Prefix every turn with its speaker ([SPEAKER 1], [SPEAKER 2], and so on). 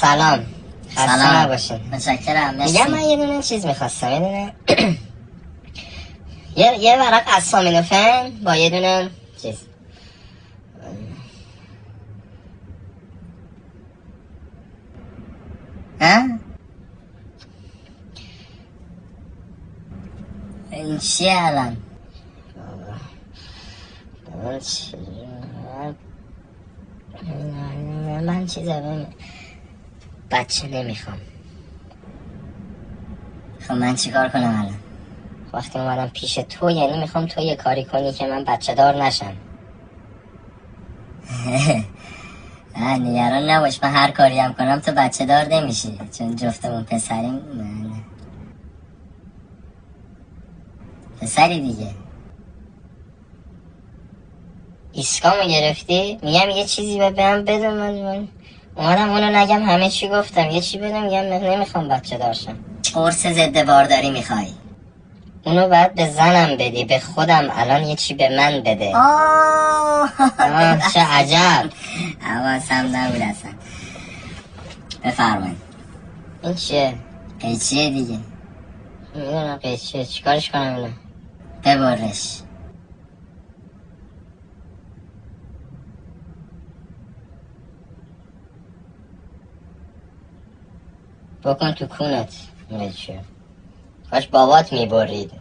[SPEAKER 1] سلام. خسته نباشین.
[SPEAKER 2] متشکرم.
[SPEAKER 1] میگم من یه دونه چیز میخواستم، یه دونه یه ورق اسامینوفن با یه دونه چیز
[SPEAKER 2] این چیه الان؟
[SPEAKER 1] من چیزه بچه نمیخوام.
[SPEAKER 2] خب من چیکار کنم الان؟
[SPEAKER 1] وقتی اومدم پیش تو یعنی میخوام تو یه کاری کنی که من بچه دار نشم.
[SPEAKER 2] نگران نباش، من هر کاری هم کنم تو بچه دار نمیشی، چون جفتمون پسریم. پسری دیگه.
[SPEAKER 1] ایسکامو گرفتی؟ میگم یه چیزی به من بده، من اومدم اونو نگم همه چی گفتم، یه چی بده میگم نمیخوام بچه دارشم.
[SPEAKER 2] قرص ضد بارداری میخوای؟
[SPEAKER 1] اونو باید به زنم بدی، به خودم الان یه چی به من بده. چه عجب.
[SPEAKER 2] حواسم نبود اصلا. بفرمایید.
[SPEAKER 1] این چیه؟
[SPEAKER 2] قیچیه دیگه.
[SPEAKER 1] میدونم قیچیه، چیکارش کنم اینو؟
[SPEAKER 2] ببرش.
[SPEAKER 1] بکن تو کونت. میره چیه؟ کاش بابات میبرید.